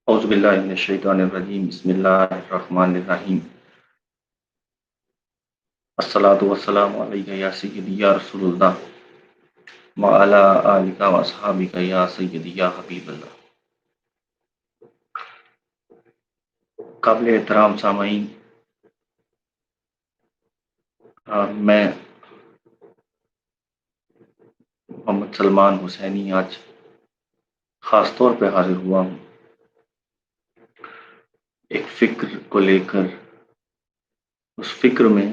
اعوذ باللہ من الشیطان الرجیم بسم اللہ الرحمن الرحیم الصلاۃ والسلام علیک یا سیدی یا رسول اللہ وعلی آلک و اصحابک یا سیدی یا حبیب اللہ۔ قابل احترام سامعین، میں محمد سلمان حسینی آج خاص طور پہ حاضر ہوا ہوں ایک فکر کو لے کر۔ اس فکر میں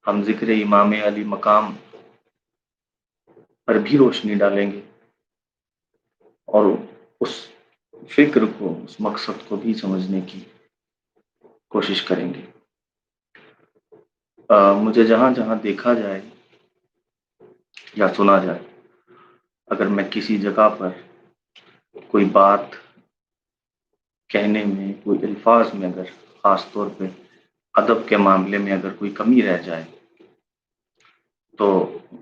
ہم ذکر امام علی مقام پر بھی روشنی ڈالیں گے اور اس فکر کو، اس مقصد کو بھی سمجھنے کی کوشش کریں گے۔ مجھے جہاں جہاں دیکھا جائے یا سنا جائے، اگر میں کسی جگہ پر کوئی بات کہنے میں، کوئی الفاظ میں، اگر خاص طور پہ ادب کے معاملے میں اگر کوئی کمی رہ جائے تو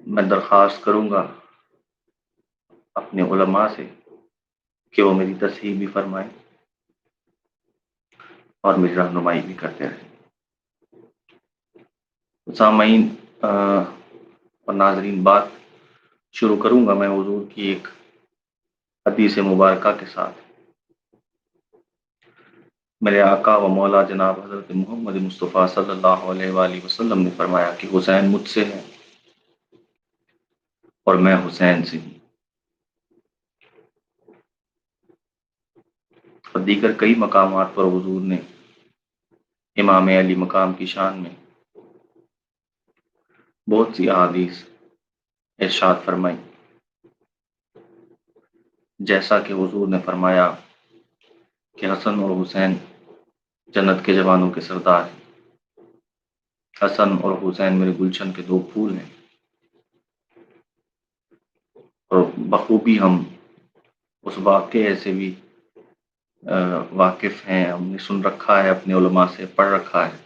میں درخواست کروں گا اپنے علماء سے کہ وہ میری تصحیح بھی فرمائیں اور میری رہنمائی بھی کرتے رہیں۔ سامعین اور ناظرین، بات شروع کروں گا میں حضور کی ایک حدیث مبارکہ کے ساتھ۔ میرے آقا و مولا جناب حضرت محمد مصطفیٰ صلی اللہ علیہ وآلہ وسلم نے فرمایا کہ حسین مجھ سے ہے اور میں حسین سے ہوں۔ اور دیگر کئی مقامات پر حضور نے امام علی مقام کی شان میں بہت سی احادیث ارشاد فرمائی، جیسا کہ حضور نے فرمایا کہ حسن اور حسین جنت کے جوانوں کے سردار ہیں۔ حسن اور حسین میرے گلشن کے دو پھول ہیں، اور بخوبی ہم اس واقعے سے بھی واقف ہیں، ہم نے سن رکھا ہے، اپنے علماء سے پڑھ رکھا ہے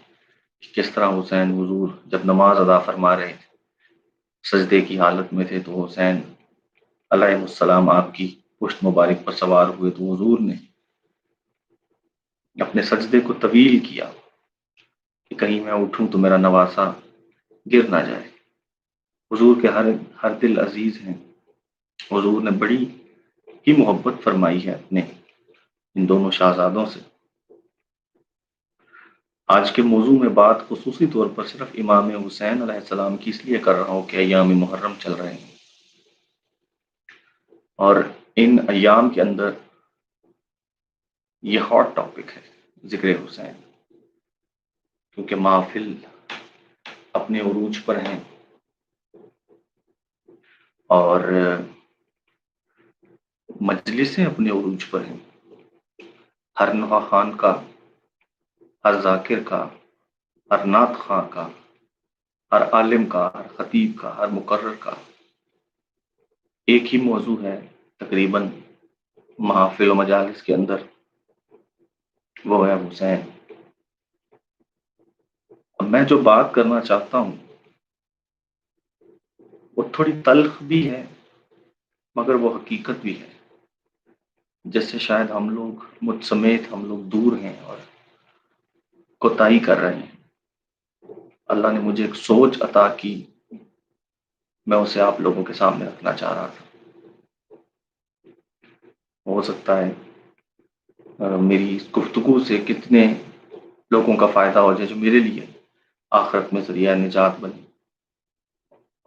کہ کس طرح حسین حضور جب نماز ادا فرما رہے تھے، سجدے کی حالت میں تھے، تو حسین علیہ السلام آپ کی پشت مبارک پر سوار ہوئے، تو حضور نے اپنے سجدے کو طویل کیا کہ کہیں میں اٹھوں تو میرا نواسا گر نہ جائے۔ حضور کے ہر دل عزیز ہیں۔ حضور نے بڑی ہی محبت فرمائی ہے اپنے ان دونوں شہزادوں سے۔ آج کے موضوع میں بات خصوصی طور پر صرف امام حسین علیہ السلام کی اس لیے کر رہا ہوں کہ ایام محرم چل رہے ہیں، اور ان ایام کے اندر یہ ہاٹ ٹاپک ہے ذکر حسین، کیونکہ محافل اپنے عروج پر ہیں اور مجلسیں اپنے عروج پر ہیں۔ ہر نوحہ خان کا، ہر ذاکر کا، ہر نعت خواں کا، ہر عالم کا، ہر خطیب کا، ہر مقرر کا ایک ہی موضوع ہے تقریباً محافل و مجالس کے اندر، وہ ہے حسین۔ اب میں جو بات کرنا چاہتا ہوں وہ تھوڑی تلخ بھی ہے مگر وہ حقیقت بھی ہے، جس سے شاید ہم لوگ، مجھ سمیت ہم لوگ دور ہیں اور کوتاہی کر رہے ہیں۔ اللہ نے مجھے ایک سوچ عطا کی، میں اسے آپ لوگوں کے سامنے رکھنا چاہ رہا تھا۔ ہو سکتا ہے میری اس گفتگو سے کتنے لوگوں کا فائدہ ہو جائے جو میرے لیے آخرت میں ذریعہ نجات بنے،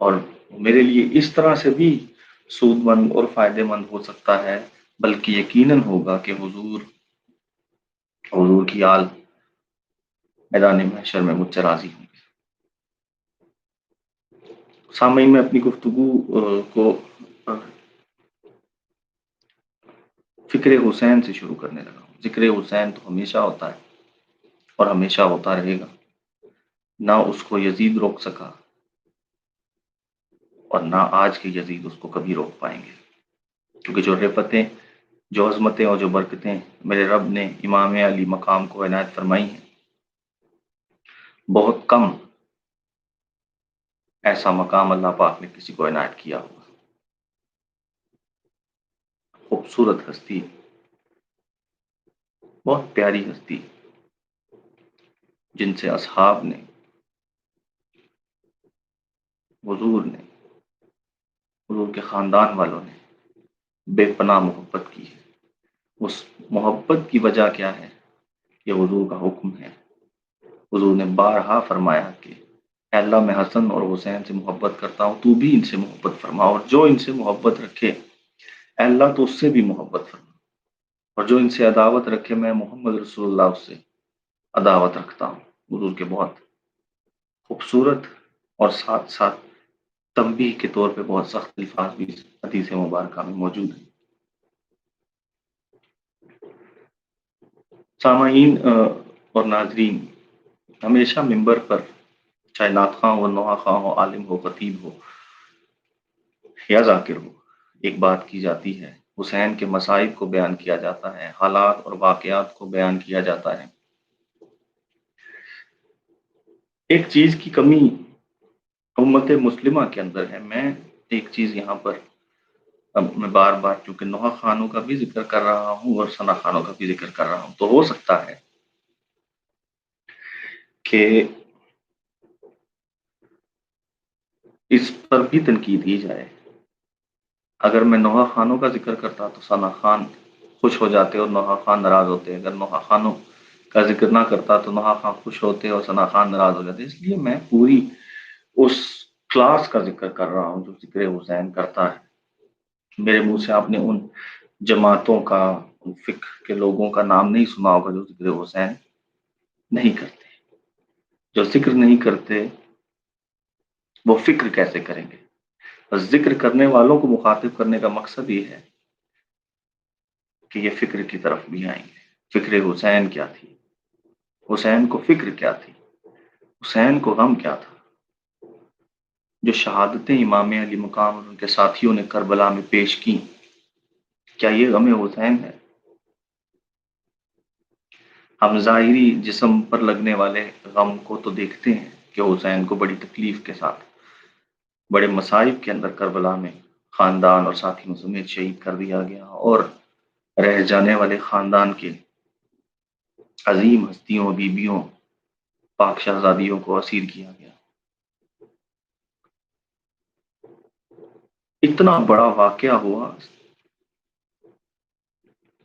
اور میرے لیے اس طرح سے بھی سود مند اور فائدہ مند ہو سکتا ہے، بلکہ یقیناً ہوگا کہ حضور کی آل میدان محشر میں مجھ سے راضی ہوں گے۔ سامعین، میں اپنی گفتگو کو فکر حسین سے شروع کرنے لگا ہوں۔ ذکر حسین تو ہمیشہ ہوتا ہے اور ہمیشہ ہوتا رہے گا، نہ اس کو یزید روک سکا اور نہ آج کے یزید اس کو کبھی روک پائیں گے، کیونکہ جو رفتیں، جو عظمتیں اور جو برکتیں میرے رب نے امام علی مقام کو عنایت فرمائی ہیں، بہت کم ایسا مقام اللہ پاک نے کسی کو عنایت کیا ہوگا۔ خوبصورت ہستی، بہت پیاری ہستی جن سے اصحاب نے، حضور نے، حضور کے خاندان والوں نے بے پناہ محبت کی ہے۔ اس محبت کی وجہ کیا ہے؟ یہ حضور کا حکم ہے۔ حضور نے بارہا فرمایا کہ اے اللہ، میں حسن اور حسین سے محبت کرتا ہوں، تو بھی ان سے محبت فرما، اور جو ان سے محبت رکھے اے اللہ تو اس سے بھی محبت فرما، اور جو ان سے عداوت رکھے میں محمد رسول اللہ اس سے عداوت رکھتا ہوں۔ حضور کے بہت خوبصورت اور ساتھ ساتھ تنبیہ کے طور پہ بہت سخت الفاظ بھی حدیث مبارکہ میں موجود ہیں۔ سامعین اور ناظرین، ہمیشہ ممبر پر چاہے نعت خواں ہو، نوحہ خواں ہو، عالم ہو، خطیب ہو یا ذاکر ہو، ایک بات کی جاتی ہے، حسین کے مصائب کو بیان کیا جاتا ہے، حالات اور واقعات کو بیان کیا جاتا ہے۔ ایک چیز کی کمی امت مسلمہ کے اندر ہے۔ میں ایک چیز یہاں پر، اب میں بار بار چونکہ نوحہ خانوں کا بھی ذکر کر رہا ہوں اور ثنا خانوں کا بھی ذکر کر رہا ہوں، تو ہو سکتا ہے کہ اس پر بھی تنقید کی جائے۔ اگر میں نوحہ خانوں کا ذکر کرتا تو ثنا خان خوش ہو جاتے اور نوحہ خان ناراض ہوتے، اگر نوحہ خانوں کا ذکر نہ کرتا تو نوحہ خان خوش ہوتے اور ثنا خان ناراض ہو جاتے۔ اس لیے میں پوری اس کلاس کا ذکر کر رہا ہوں جو ذکر حسین کرتا ہے۔ میرے منہ سے آپ نے ان جماعتوں کا، ان فقہ کے لوگوں کا نام نہیں سنا ہوگا جو ذکر حسین نہیں کرتے۔ جو ذکر نہیں کرتے وہ فکر کیسے کریں گے؟ بس ذکر کرنے والوں کو مخاطب کرنے کا مقصد یہ ہے کہ یہ فکر کی طرف بھی آئیں گے۔ فکر حسین کیا تھی؟ حسین کو فکر کیا تھی؟ حسین کو غم کیا تھا؟ جو شہادتیں امام علی مقام اور ان کے ساتھیوں نے کربلا میں پیش کی، کیا یہ غم حسین ہے؟ ہم ظاہری جسم پر لگنے والے غم کو تو دیکھتے ہیں کہ حسین کو بڑی تکلیف کے ساتھ، بڑے مصائب کے اندر کربلا میں خاندان اور ساتھیوں سمیت شہید کر دیا گیا، اور رہ جانے والے خاندان کے عظیم ہستیوں، بیبیوں، پاک شہزادیوں کو اسیر کیا گیا۔ اتنا بڑا واقعہ ہوا،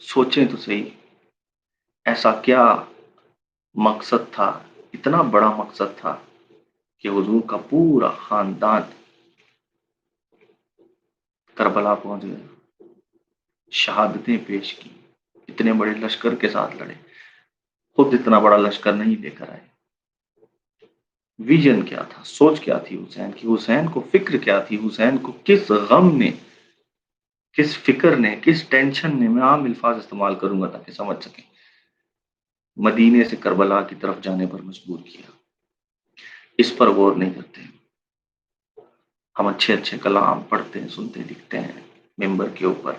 سوچیں تو صحیح، ایسا کیا مقصد تھا، اتنا بڑا مقصد تھا کہ حضور کا پورا خاندان کربلا پہنچ گیا، شہادتیں پیش کی، اتنے بڑے لشکر کے ساتھ لڑے، خود اتنا بڑا لشکر نہیں لے کر آئے۔ ویژن کیا تھا، سوچ کیا تھی حسین کی؟ حسین کو فکر کیا تھی؟ حسین کو کس غم نے، کس فکر نے، کس ٹینشن نے، میں عام الفاظ استعمال کروں گا تاکہ سمجھ سکیں، مدینے سے کربلا کی طرف جانے پر مجبور کیا؟ اس پر غور نہیں کرتے۔ ہم اچھے اچھے کلام پڑھتے ہیں، سنتے، لکھتے ہیں ممبر کے اوپر،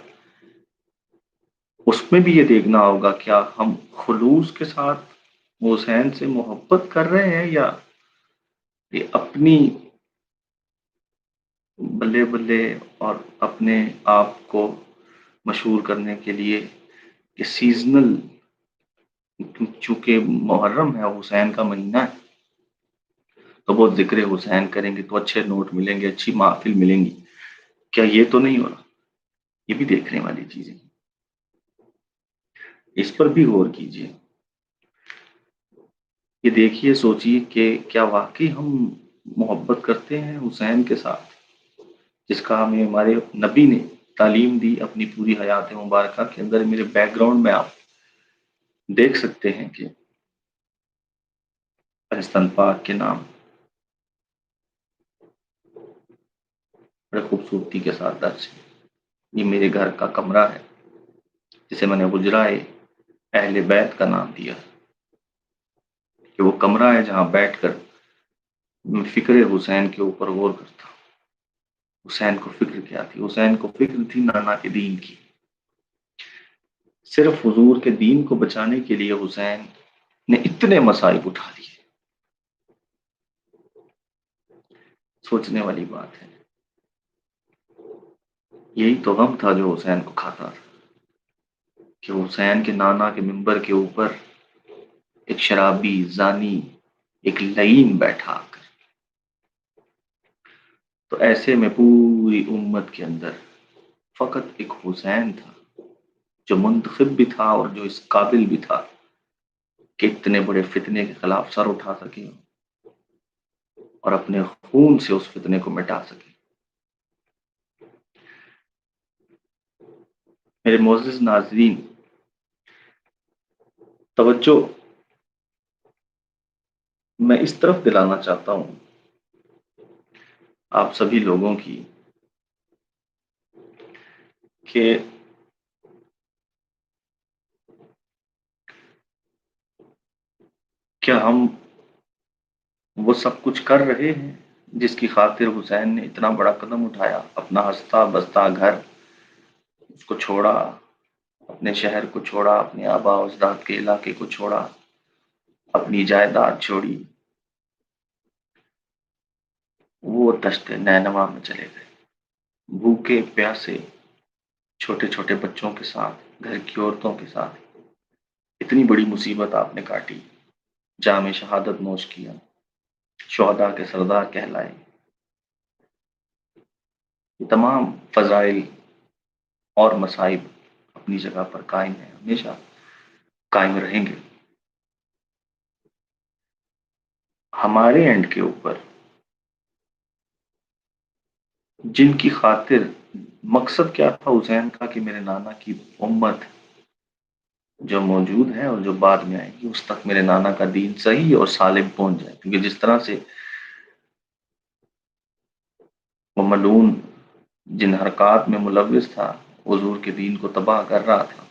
اس میں بھی یہ دیکھنا ہوگا کیا ہم خلوص کے ساتھ حسین سے محبت کر رہے ہیں، یا یہ اپنی بلے بلے اور اپنے آپ کو مشہور کرنے کے لیے کہ سیزنل، چونکہ محرم ہے، حسین کا مہینہ ہے، تو وہ ذکر حسین کریں گے تو اچھے نوٹ ملیں گے، اچھی محفل ملیں گی، کیا یہ تو نہیں ہو رہا؟ یہ بھی دیکھنے والی چیزیں، اس پر بھی غور کیجیے۔ یہ دیکھیے، سوچیے کہ کیا واقعی ہم محبت کرتے ہیں حسین کے ساتھ، جس کا ہمیں ہمارے نبی نے تعلیم دی اپنی پوری حیات مبارکہ کے اندر۔ میرے بیک گراؤنڈ میں آپ دیکھ سکتے ہیں کہ پاکستان پاک کے نام بڑے خوبصورتی کے ساتھ درج ہے۔ یہ میرے گھر کا کمرہ ہے جسے میں نے حجرہ اہل بیت کا نام دیا، کہ وہ کمرہ ہے جہاں بیٹھ کر میں فکر حسین کے اوپر غور کرتا ہوں۔ حسین کو فکر کیا تھی؟ حسین کو فکر تھی نانا کے دین کی۔ صرف حضور کے دین کو بچانے کے لیے حسین نے اتنے مصائب اٹھا لیے۔ سوچنے والی بات ہے۔ یہی تو غم تھا جو حسین کو کھاتا تھا۔ کہ حسین کے نانا کے منبر کے اوپر ایک شرابی زانی ایک لعین بیٹھا کر، تو ایسے میں پوری امت کے اندر فقط ایک حسین تھا جو منتخب بھی تھا اور جو اس قابل بھی تھا کہ اتنے بڑے فتنے کے خلاف سر اٹھا سکے اور اپنے خون سے اس فتنے کو مٹا سکے۔ میرے معزز ناظرین، توجہ میں اس طرف دلانا چاہتا ہوں آپ سبھی لوگوں کی کہ کیا ہم وہ سب کچھ کر رہے ہیں جس کی خاطر حسین نے اتنا بڑا قدم اٹھایا، اپنا ہنستا بستا گھر اس کو چھوڑا، اپنے شہر کو چھوڑا، اپنے آبا و اجداد کے علاقے کو چھوڑا، اپنی جائیداد چھوڑی، وہ دشت نینوا میں چلے گئے، بھوکے پیاسے چھوٹے چھوٹے بچوں کے ساتھ، گھر کی عورتوں کے ساتھ اتنی بڑی مصیبت آپ نے کاٹی، جام شہادت نوش کیا، شہداء کے سردار کہلائے۔ یہ تمام فضائل اور مصائب اپنی جگہ پر قائم ہیں، ہمیشہ قائم رہیں گے۔ ہمارے اینڈ کے اوپر جن کی خاطر مقصد کیا تھا حسین کا کہ میرے نانا کی امت جو موجود ہے اور جو بعد میں آئے گی اس تک میرے نانا کا دین صحیح اور سالم پہنچ جائے، کیونکہ جس طرح سے وہ ملعون جن حرکات میں ملوث تھا حضور کے دین کو تباہ کر رہا تھا،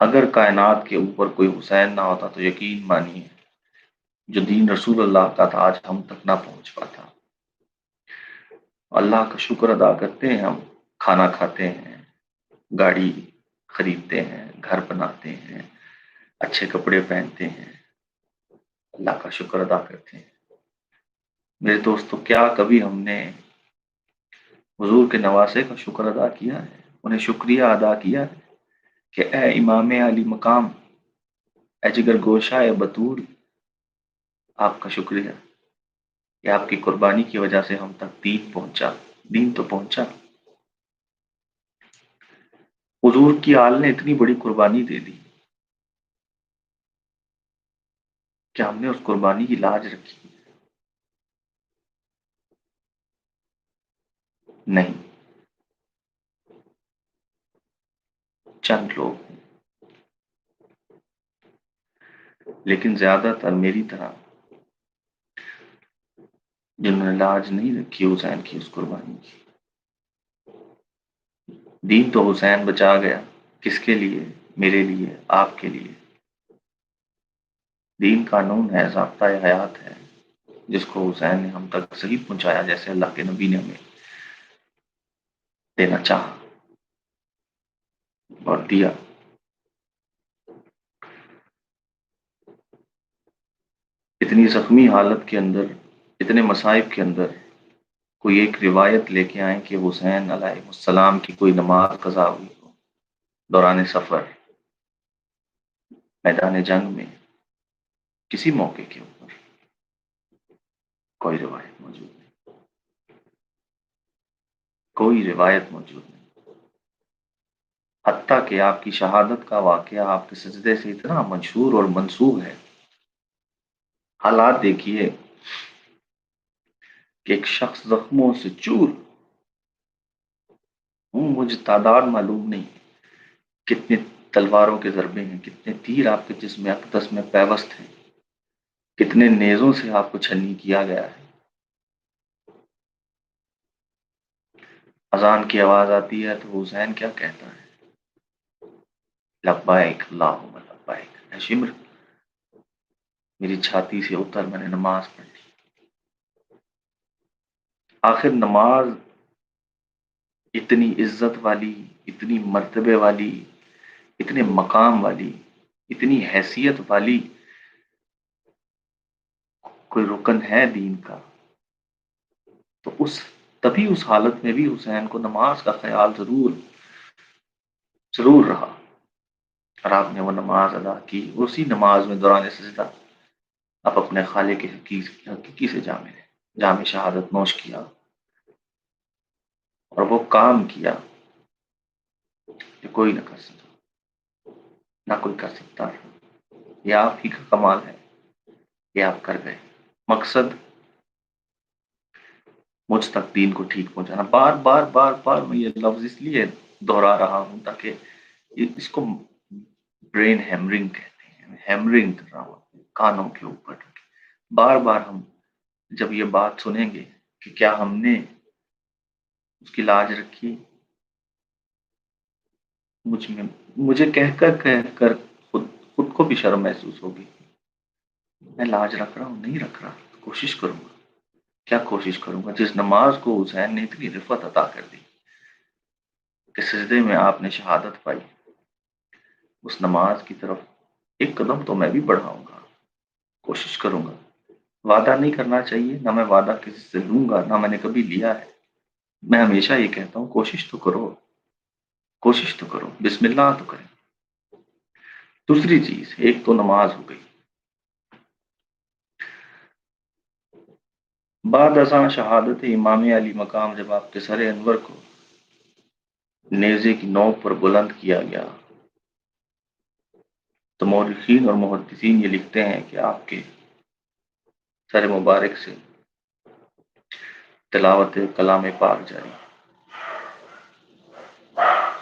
اگر کائنات کے اوپر کوئی حسین نہ ہوتا تو یقین مانیے جو دین رسول اللہ کا تھا آج ہم تک نہ پہنچ پاتا۔ اللہ کا شکر ادا کرتے ہیں، ہم کھانا کھاتے ہیں، گاڑی خریدتے ہیں، گھر بناتے ہیں، اچھے کپڑے پہنتے ہیں، اللہ کا شکر ادا کرتے ہیں۔ میرے دوستو، کیا کبھی ہم نے حضور کے نواسے کا شکر ادا کیا ہے، انہیں شکریہ ادا کیا ہے کہ اے امام علی مقام، اے جگر گوشہ، اے بطول، آپ کا شکریہ کہ آپ کی قربانی کی وجہ سے ہم تک دین پہنچا، دین تو پہنچا۔ حضور کی آل نے اتنی بڑی قربانی دے دی کہ ہم نے اس قربانی کی لاج رکھی نہیں۔ چند لوگ ہیں، لیکن زیادہ تر میری طرح جنہوں نے لاج نہیں رکھی حسین کی اس قربانی کی۔ دین تو حسین بچا گیا، کس کے لیے؟ میرے لیے، آپ کے لیے۔ دین قانون ہے، ضابطہ حیات ہے، جس کو حسین نے ہم تک صحیح پہنچایا جیسے اللہ کے نبی نے ہمیں دینا چاہا اور دیا۔ اتنی زخمی حالت کے اندر، اتنے مصائب کے اندر کوئی ایک روایت لے کے آئیں کہ حسین علیہ السلام کی کوئی نماز قضا ہوئی ہو دوران سفر، میدان جنگ میں، کسی موقع کے اوپر، کوئی روایت موجود نہیں، کوئی روایت موجود نہیں۔ حتیٰ کہ آپ کی شہادت کا واقعہ آپ کے سجدے سے اتنا مشہور اور منسوب ہے۔ حالات دیکھیے کہ ایک شخص زخموں سے چور، مجھے تعداد معلوم نہیں کتنے تلواروں کے ضربے ہیں، کتنے تیر آپ کے جسم اقدس میں پیوست ہیں، کتنے نیزوں سے آپ کو چھلنی کیا گیا ہے۔ اذان کی آواز آتی ہے تو حسین کیا کہتا ہے؟ لبیک اللہم لبیک، اے شمر میری چھاتی سے اتر، میں نے نماز پڑھی۔ آخر نماز اتنی عزت والی، اتنی مرتبے والی، اتنے مقام والی، اتنی حیثیت والی کوئی رکن ہے دین کا، تو تبھی اس حالت میں بھی حسین کو نماز کا خیال ضرور ضرور رہا، اور آپ نے وہ نماز ادا کی، اسی نماز میں دوران سجدہ آپ اپنے خالق کے حقیقی سے جامع شہادت نوش کیا، اور وہ کام کیا کہ کوئی نہ کر سکتا، نہ کوئی کر سکتا تھا۔ یہ آپ ہی کا کمال ہے، یہ آپ کر گئے۔ مقصد مجھ تک دین کو ٹھیک پہنچانا۔ بار بار بار بار میں یہ لفظ اس لیے دہرا رہا ہوں تاکہ اس کو برین ہیمرنگ کہتے ہیں، ہیمرنگ کر رہا ہوں کانوں کے اوپر۔ بار بار ہم جب یہ بات سنیں گے کہ کیا ہم نے اس کی لاج رکھی، مجھے کہہ کر خود کو بھی شرم محسوس ہوگی۔ میں لاج رکھ رہا ہوں؟ نہیں رکھ رہا، کوشش کروں گا۔ کیا کوشش کروں گا؟ جس نماز کو حسین نے اتنی رفعت عطا کر دی کہ سجدے میں آپ نے شہادت پائی، اس نماز کی طرف ایک قدم تو میں بھی بڑھاؤں گا، کوشش کروں گا۔ وعدہ نہیں کرنا چاہیے، نہ میں وعدہ کسی سے لوں گا، نہ میں نے کبھی لیا ہے۔ میں ہمیشہ یہ کہتا ہوں کوشش تو کرو، کوشش تو کرو، بسم اللہ تو کریں۔ دوسری چیز، ایک تو نماز ہو گئی، بعد ازاں شہادت امام علی مقام جب آپ کے سر انور کو نیزے کی نوک پر بلند کیا گیا تو مورخین اور محدثین یہ لکھتے ہیں کہ آپ کے سر مبارک سے تلاوت کلام پاک جاری۔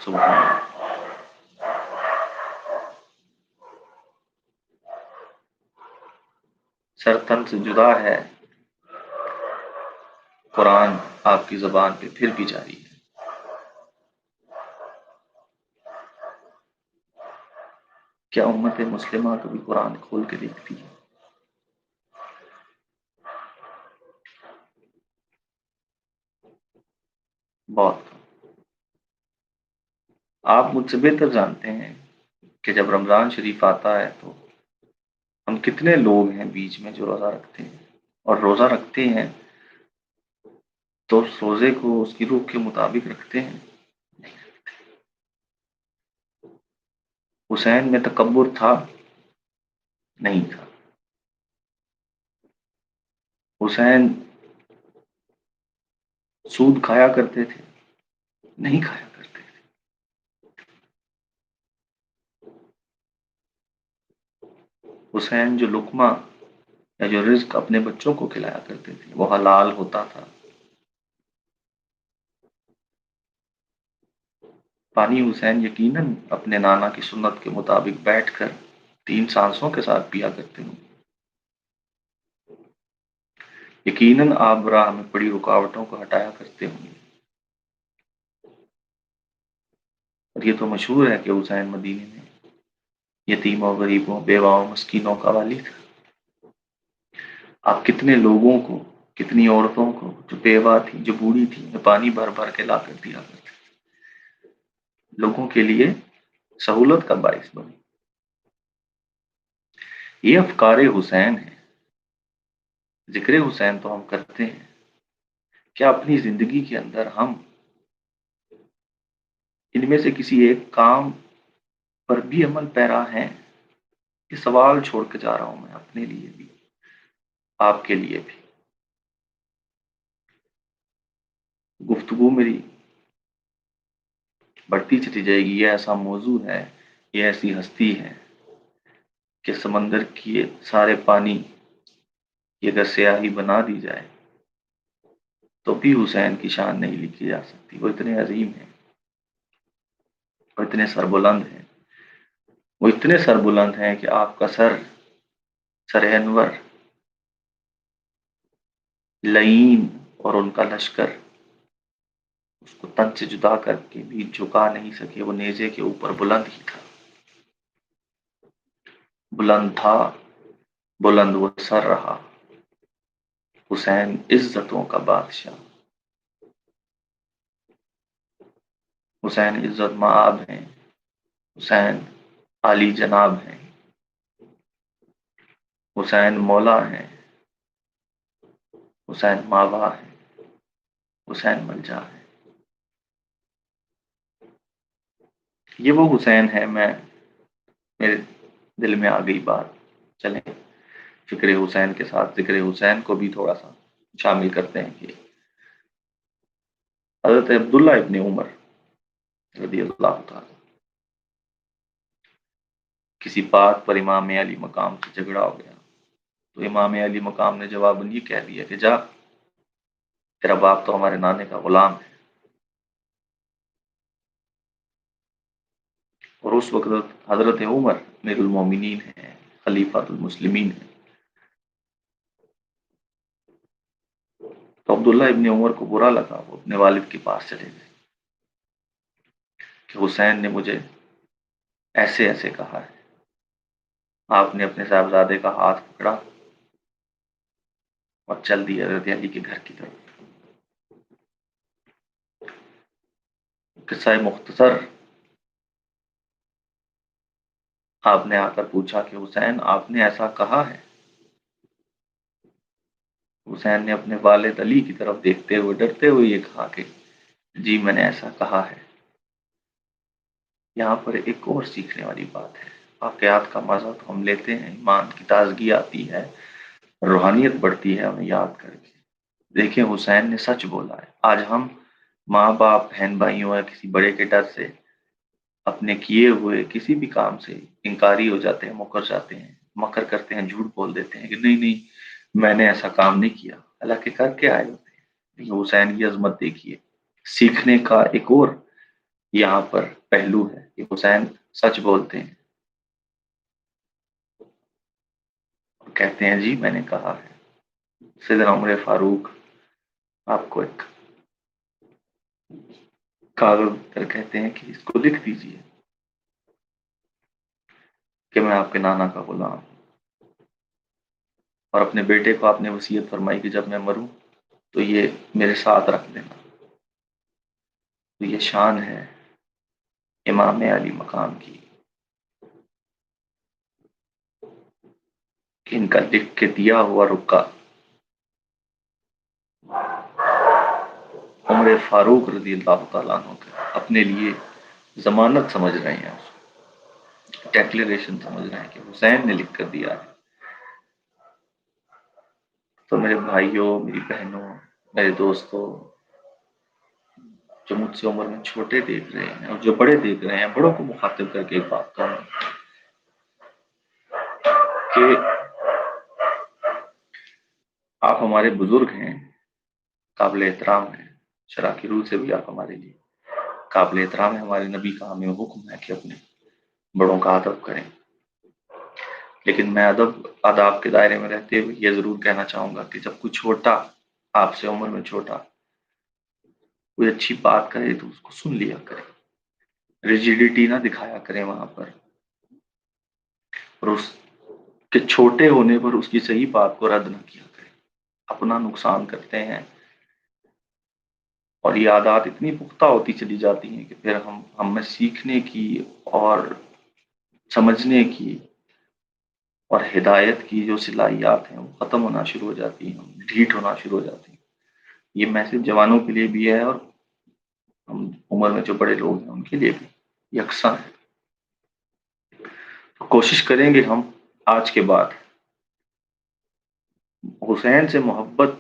سبحان اللہ۔ سر تن سے جدا ہے، قرآن آپ کی زبان پہ پھر بھی جاری ہے۔ کیا امت مسلمہ کبھی قرآن کھول کے دیکھتی ہے؟ بہت۔ آپ مجھ سے بہتر جانتے ہیں کہ جب رمضان شریف آتا ہے تو ہم کتنے لوگ ہیں بیچ میں جو روزہ رکھتے ہیں، اور روزہ رکھتے ہیں تو اس روزے کو اس کی روح کے مطابق رکھتے ہیں۔ حسین میں تکبر تھا؟ نہیں تھا۔ حسین سود کھایا کرتے تھے؟ نہیں کھایا کرتے تھے۔ حسین جو لقمہ یا جو رزق اپنے بچوں کو کھلایا کرتے تھے وہ حلال ہوتا تھا۔ پانی حسین یقیناً اپنے نانا کی سنت کے مطابق بیٹھ کر 3 سانسوں کے ساتھ پیا کرتے ہوں۔ یقیناً آپ راہ میں پڑی رکاوٹوں کو ہٹایا کرتے ہوں گے۔ اور یہ تو مشہور ہے کہ حسین مدینے میں یتیموں، غریبوں، بیواؤں، مسکینوں کا والی تھا۔ آپ کتنے لوگوں کو، کتنی عورتوں کو جو بیوہ تھی، جو بوڑھی تھی، میں پانی بھر بھر کے لا کر دیا کرتے، لوگوں کے لیے سہولت کا باعث بنی۔ یہ افکار حسین ہے۔ ذکر حسین تو ہم کرتے ہیں، کیا اپنی زندگی کے اندر ہم ان میں سے کسی ایک کام پر بھی عمل پیرا ہیں؟ یہ سوال چھوڑ کے جا رہا ہوں میں، اپنے لیے بھی، آپ کے لیے بھی۔ گفتگو میری بڑھتی چلی جائے گی۔ یہ ایسا موضوع ہے، یہ ایسی ہستی ہے کہ سمندر کی یہ سارے پانی کی اگر سیاہی بنا دی جائے تو بھی حسین کی شان نہیں لکھی جا سکتی۔ وہ اتنے عظیم ہیں، وہ اتنے سربلند ہیں، وہ اتنے سربلند ہیں کہ آپ کا سر انور لعین اور ان کا لشکر اس کو تن سے جدا کر کے بھی جھکا نہیں سکے۔ وہ نیزے کے اوپر بلند ہی تھا، بلند تھا، بلند وہ سر رہا۔ حسین عزتوں کا بادشاہ، حسین عزت مآب ہیں، حسین عالی جناب ہیں، حسین مولا ہیں، حسین ماوا ہیں، حسین ملجا ہیں۔ یہ وہ حسین ہے، میرے دل میں آ گئی بات، چلیں فکر حسین کے ساتھ ذکر حسین کو بھی تھوڑا سا شامل کرتے ہیں کہ حضرت عبداللہ ابن عمر رضی اللہ تعالی، کسی بات پر امام علی مقام سے جھگڑا ہو گیا، تو امام علی مقام نے جواباً یہ کہہ دیا کہ جا، تیرا باپ تو ہمارے نانے کا غلام ہے۔ اور اس وقت حضرت عمر امیر المومنین ہیں، خلیفۃ المسلمین ہیں۔ تو عبداللہ ابن عمر کو برا لگا، وہ اپنے والد کے پاس چلے گئے کہ حسین نے مجھے ایسے ایسے کہا ہے۔ آپ نے اپنے صاحبزادے کا ہاتھ پکڑا اور چل دی حضرت علی کے گھر کی طرف۔ قصہ مختصر، آپ نے آ کر پوچھا کہ حسین آپ نے ایسا کہا ہے؟ حسین نے اپنے والد علی کی طرف دیکھتے ہوئے ڈرتے ہوئے یہ کہا کہ جی میں نے ایسا کہا ہے۔ یہاں پر ایک اور سیکھنے والی بات ہے، واقعات کا مزہ تو ہم لیتے ہیں، ایمان کی تازگی آتی ہے، روحانیت بڑھتی ہے ہمیں یاد کر کے۔ دیکھیں حسین نے سچ بولا ہے۔ آج ہم ماں باپ بہن بھائیوں یا کسی بڑے کے ڈر سے اپنے کیے ہوئے کسی بھی کام سے انکاری ہو جاتے ہیں، مکر جاتے ہیں، مکر کرتے ہیں، جھوٹ بول دیتے ہیں کہ نہیں نہیں میں نے ایسا کام نہیں کیا، حالانکہ کر کے آئے ہوتے ہیں۔ یہ حسین کی عظمت دیکھیے، سیکھنے کا ایک اور یہاں پر پہلو ہے کہ حسین سچ بولتے ہیں اور کہتے ہیں جی میں نے کہا ہے۔ سیدنا عمر فاروق آپ کو ایک کاغذ پر کہتے ہیں کہ اس کو لکھ دیجئے کہ میں آپ کے نانا کا غلام ہوں، اور اپنے بیٹے کو آپ نے وصیت فرمائی کہ جب میں مروں تو یہ میرے ساتھ رکھ دینا۔ تو یہ شان ہے امام علی مقام کی کہ ان کا لکھ کے دیا ہوا رکا عمر فاروق رضی اللہ تعالیٰ عنہ کا اپنے لیے ضمانت سمجھ رہے ہیں، ڈیکلیریشن سمجھ رہے ہیں کہ حسین نے لکھ کر دیا ہے۔ تو میرے بھائیوں، میری بہنوں، میرے دوستوں، جو مجھ سے عمر میں چھوٹے دیکھ رہے ہیں اور جو بڑے دیکھ رہے ہیں، بڑوں کو مخاطب کر کے ایک بات کہوں کہ آپ ہمارے بزرگ ہیں، قابل احترام ہیں، شرع کی روح سے بھی آپ ہمارے لیے قابل احترام ہے۔ ہمارے نبی کا ہمیں حکم ہے کہ اپنے بڑوں کا ادب کریں، لیکن میں آداب کے دائرے میں رہتے ہوئے یہ ضرور کہنا چاہوں گا کہ جب کوئی چھوٹا، آپ سے عمر میں چھوٹا، کوئی اچھی بات کرے تو اس کو سن لیا کریں، ریجیڈیٹی نہ دکھایا کریں وہاں پر، اور اس کے چھوٹے ہونے پر اس کی صحیح بات کو رد نہ کیا کریں، اپنا نقصان کرتے ہیں۔ اور یہ عادات اتنی پختہ ہوتی چلی جاتی ہیں کہ پھر ہم میں سیکھنے کی اور سمجھنے کی اور ہدایت کی جو صلاحیات ہیں وہ ختم ہونا شروع ہو جاتی ہیں، ڈھیٹ ہونا شروع ہو جاتی ہیں۔ یہ میسج جوانوں کے لیے بھی ہے اور ہم عمر میں جو بڑے لوگ ہیں ان کے لیے بھی یکساں ہے۔ تو کوشش کریں گے ہم آج کے بعد حسین سے محبت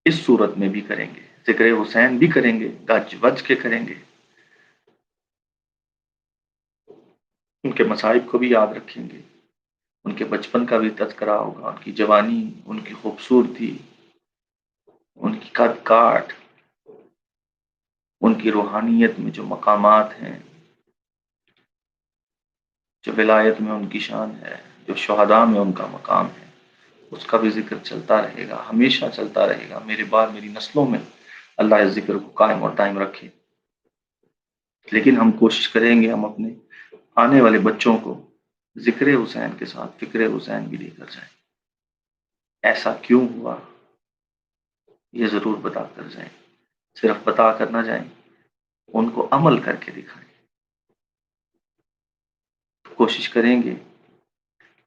اس صورت میں بھی کریں گے، ذکر حسین بھی کریں گے، گج وج کے کریں گے، ان کے مصائب کو بھی یاد رکھیں گے، ان کے بچپن کا بھی تذکرہ ہوگا، ان کی جوانی، ان کی خوبصورتی، ان کی قد کاٹ، ان کی روحانیت میں جو مقامات ہیں، جو ولایت میں ان کی شان ہے، جو شہداء میں ان کا مقام ہے، اس کا بھی ذکر چلتا رہے گا، ہمیشہ چلتا رہے گا۔ میرے بعد میری نسلوں میں اللہ اس ذکر کو قائم اور دائم رکھے۔ لیکن ہم کوشش کریں گے ہم اپنے آنے والے بچوں کو ذکر حسین کے ساتھ فکر حسین بھی لے کر جائیں۔ ایسا کیوں ہوا یہ ضرور بتا کر جائیں، صرف بتا کر نہ جائیں، ان کو عمل کر کے دکھائیں۔ کوشش کریں گے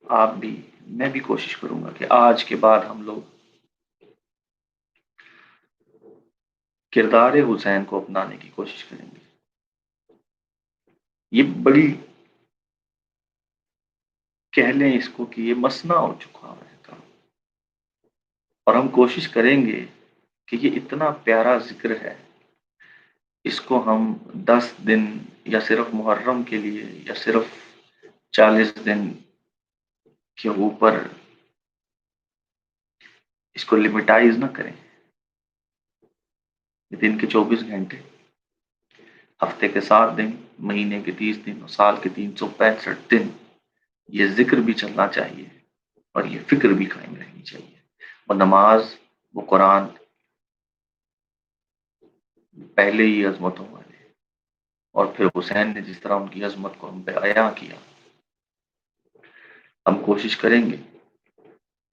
آپ بھی، میں بھی کوشش کروں گا کہ آج کے بعد ہم لوگ کردار حسین کو اپنانے کی کوشش کریں گے۔ یہ بڑی کہہ لیں اس کو کہ یہ مسئلہ ہو چکا ہے کام، اور ہم کوشش کریں گے کہ یہ اتنا پیارا ذکر ہے، اس کو ہم 10 دن یا صرف محرم کے لیے یا صرف 40 دن کے اوپر اس کو لمیٹائز نہ کریں۔ دن کے 24 گھنٹے، ہفتے کے 7 دن، مہینے کے 30 دن اور سال کے 365 دن یہ ذکر بھی چلنا چاہیے، اور یہ فکر بھی قائم رہنی چاہیے۔ وہ نماز، وہ قرآن پہلے ہی عظمتوں والے، اور پھر حسین نے جس طرح ان کی عظمت کو ہم پہ عیاں کیا، ہم کوشش کریں گے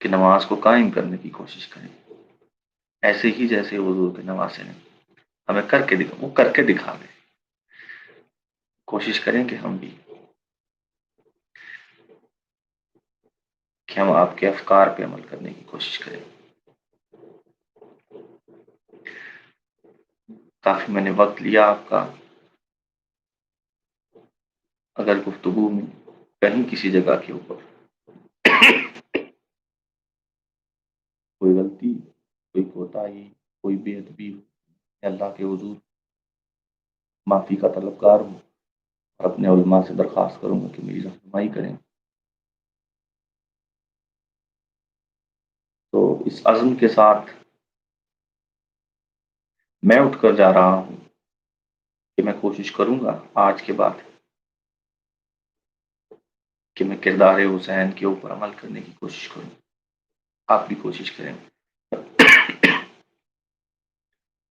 کہ نماز کو قائم کرنے کی کوشش کریں، ایسے ہی جیسے حضور کے نواسے نے ہمیں کر کے وہ کر کے دکھا گئے۔ کوشش کریں کہ ہم بھی، کہ ہم آپ کے افکار پہ عمل کرنے کی کوشش کریں۔ کافی میں نے وقت لیا آپ کا، اگر گفتگو میں کہیں کسی جگہ کے اوپر کوئی غلطی، کوئی کوتاہی، کوئی بے ادبی، اللہ کے حضور معافی کا طلبگار ہوں، اور اپنے علماء سے درخواست کروں گا کہ میری رہنمائی کریں۔ تو اس عزم کے ساتھ میں اٹھ کر جا رہا ہوں کہ میں کوشش کروں گا آج کے بعد کہ میں کردار حسین کے اوپر عمل کرنے کی کوشش کروں۔ آپ بھی کوشش کریں،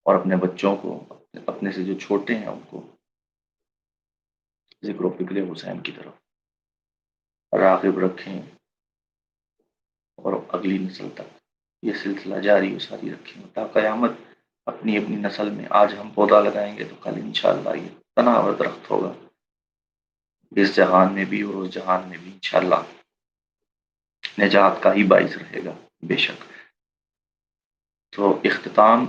اور اپنے بچوں کو، اپنے سے جو چھوٹے ہیں ان کو ذکر و فکر حسین کی طرف راغب رکھیں، اور اگلی نسل تک یہ سلسلہ جاری و ساری رکھیں تا قیامت۔ اپنی اپنی نسل میں آج ہم پودا لگائیں گے تو کل انشاءاللہ یہ تناور درخت ہوگا، اس جہان میں بھی اور اس جہان میں بھی انشاءاللہ نجات کا ہی باعث رہے گا بے شک۔ تو اختتام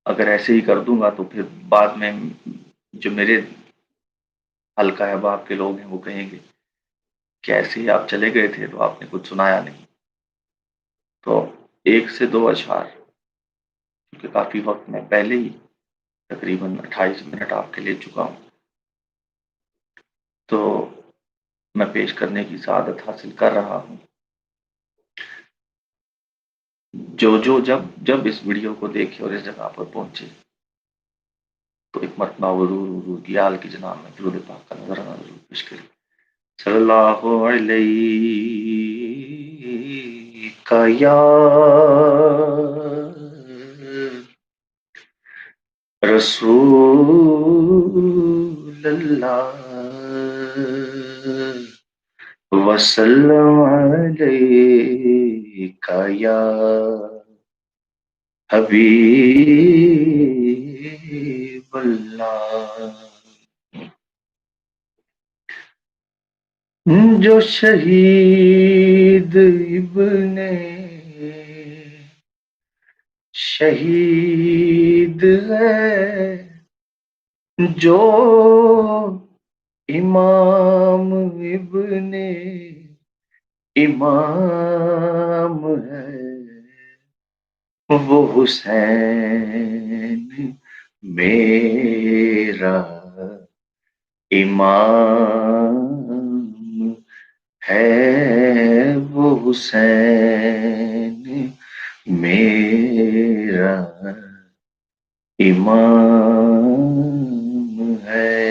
اگر ایسے ہی کر دوں گا تو پھر بعد میں جو میرے حلقہ احباب کے لوگ ہیں وہ کہیں گے کہ ایسے ہی آپ چلے گئے تھے تو آپ نے کچھ سنایا نہیں۔ تو 1 سے 2 اشعار، کیونکہ کافی وقت میں پہلے ہی تقریباً 28 منٹ آپ کے لے چکا ہوں، تو میں پیش کرنے کی سعادت حاصل کر رہا ہوں۔ جو جب اس ویڈیو کو دیکھے اور اس جگہ پر پہنچے تو ایک مرتبہ حضور کی آل کی جناب میں درود پاک کا نظرانہ ضرور پیش کریں۔ صلی اللہ علیہ یا رسول اللہ وسلم علیک یا حبیب اللہ۔ جو شہید ابن شہید ہے، جو امام ابن امام ہے، وہ حسین میرا امام ہے، وہ حسین میرا امام ہے۔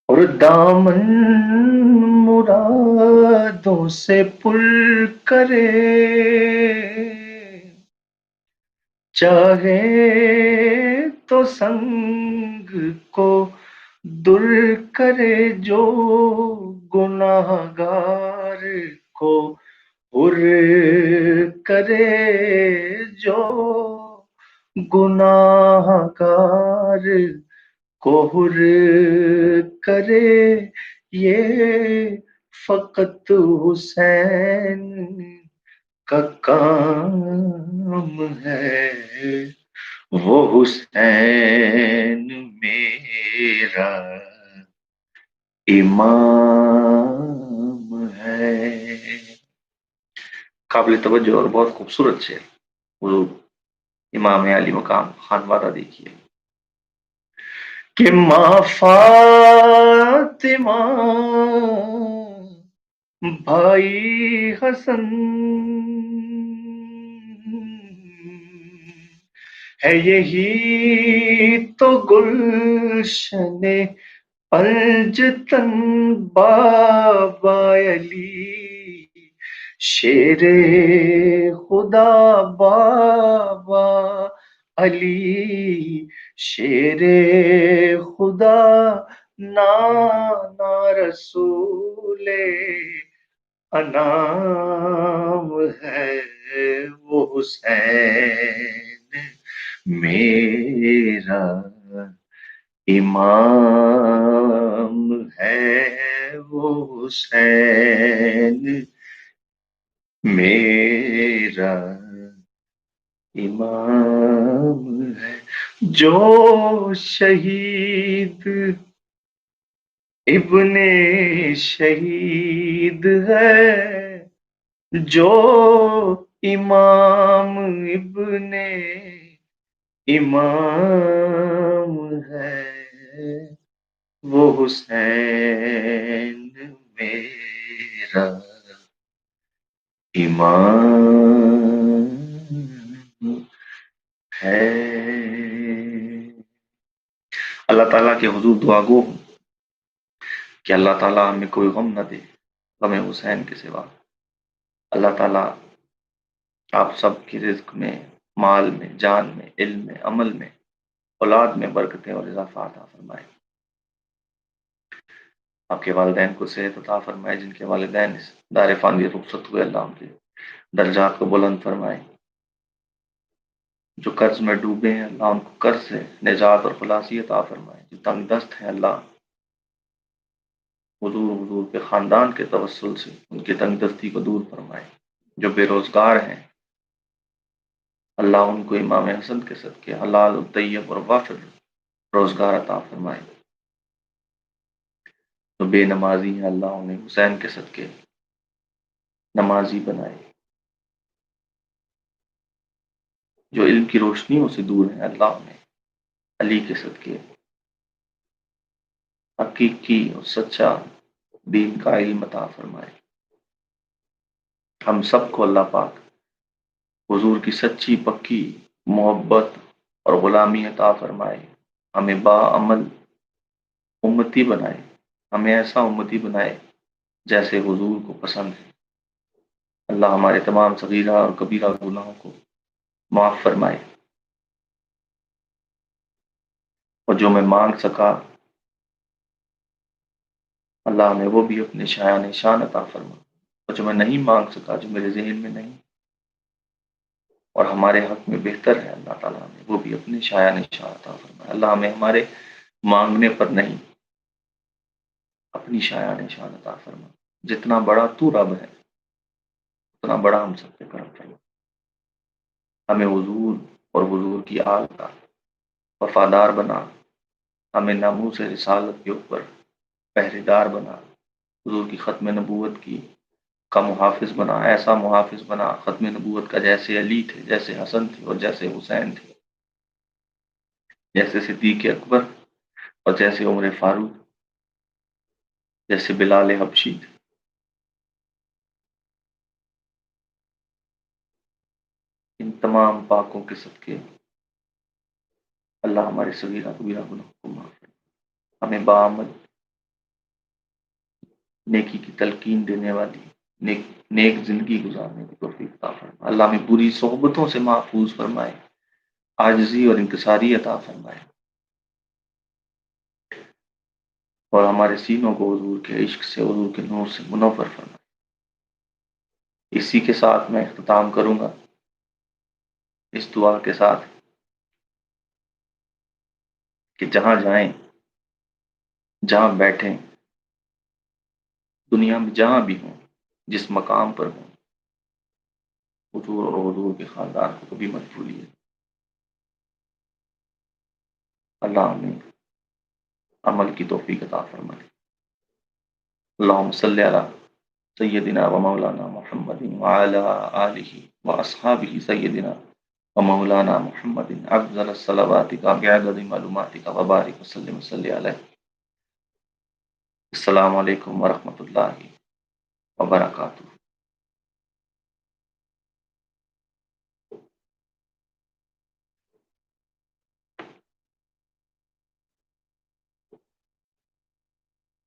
اور دامن مرادوں سے پل کرے، چاہے تو سنگ کو در کرے، جو گناہ گار کو حر کرے، جو گناہ گار کو حر کرے، یہ فقط حسین کا کام ہے وہ حسین میرا امام ہے. قابل توجہ اور بہت خوبصورت شعر. حضور امام علی مقام خانوادہ دیکھیے کہ ماں فاطمہ بھائی حسن ہے یہی تو گلشن پنجتن بابا علی شیر خدا بابا علی شیر خدا نانا رسول انام ہے وہ حسین میرا امام ہے وہ حسین میرا امام ہے. جو شہید ابن شہید ہے جو امام ابن امام ہے وہ حسین میرا امام ہے. اللہ تعالیٰ کے حضور دعا گو ہوں کہ اللہ تعالیٰ ہمیں کوئی غم نہ دے غم حسین کے سوا. اللہ تعالیٰ آپ سب کی رزق میں، مال میں، جان میں، علم میں، عمل میں، اولاد میں برکتیں اور اضافہ عطا فرمائے. آپ کے والدین کو صحت عطا فرمائے. جن کے والدین اس دار فانی رخصت ہوئے اللہ ان کے درجات کو بلند فرمائے. جو قرض میں ڈوبے ہیں اللہ ان کو قرض سے نجات اور خلاصی عطا فرمائے. جو تنگ دست ہیں اللہ حضور کے خاندان کے توسل سے ان کی تنگ دستی کو دور فرمائے. جو بے روزگار ہیں اللہ ان کو امام حسن کے صدقے حلال و طیب اور وافر روزگار عطا فرمائے. جو بے نمازی ہیں اللہ انہیں حسین کے صدقے نمازی بنائے. جو علم کی روشنیوں سے دور ہیں اللہ انہیں علی کے صدقے حقیقی اور سچا دین کا علم عطا فرمائے. ہم سب کو اللہ پاک حضور کی سچی پکی محبت اور غلامی عطا فرمائے. ہمیں با عمل امتی بنائے. ہمیں ایسا امتی بنائے جیسے حضور کو پسند ہے. اللہ ہمارے تمام صغیرہ اور کبیرہ گناہوں کو معاف فرمائے. اور جو میں مانگ سکا اللہ نے وہ بھی اپنے شایان شان عطا فرما. اور جو میں نہیں مانگ سکا جو میرے ذہن میں نہیں اور ہمارے حق میں بہتر ہے اللہ تعالیٰ نے وہ بھی اپنے شایان شان عطا فرمائے. اللہ ہمیں ہمارے مانگنے پر نہیں اپنی شایان شان عطا فرما. جتنا بڑا تو رب ہے اتنا بڑا ہم سب پہ کرم فرما. ہمیں حضور اور حضور کی آل کا وفادار بنا. ہمیں ناموس رسالت کے اوپر پہرے دار بنا. حضور کی ختم نبوت کا محافظ بنا. ایسا محافظ بنا ختم نبوت کا جیسے علی تھے جیسے حسن تھے اور جیسے حسین تھے جیسے صدیق اکبر اور جیسے عمر فاروق جیسے بلال حبشی تھے. ان تمام پاکوں کے صدقے اللہ ہمارے صغیرہ کبیرہ گناہوں کو معاف کرے. ہمیں بعمل نیکی کی تلقین دینے والی نیک زندگی گزارنے کی توفیق عطا فرمائے. اللہ ہمیں بری صحبتوں سے محفوظ فرمائے. عاجزی اور انکساری عطا فرمائے. اور ہمارے سینوں کو حضور کے عشق سے حضور کے نور سے منور فرمائے. اسی کے ساتھ میں اختتام کروں گا اس دعا کے ساتھ کہ جہاں جائیں جہاں بیٹھیں دنیا میں جہاں بھی ہوں جس مقام پر ہوں حضور اور حضور کے خاندان کو کبھی مت بھولیے۔ اللہ ہمیں عمل کی توفیق عطا فرمائے۔ اللہم صلی علی سیدنا و مولانا محمد وعلی آلہ و اصحابہ سیدنا و مولانا محمد افضل الصلوات بعدد معلوماتک وبارک وسلم صلی علیہ۔ السلام علیکم ورحمۃ اللہ وبرکاتہ۔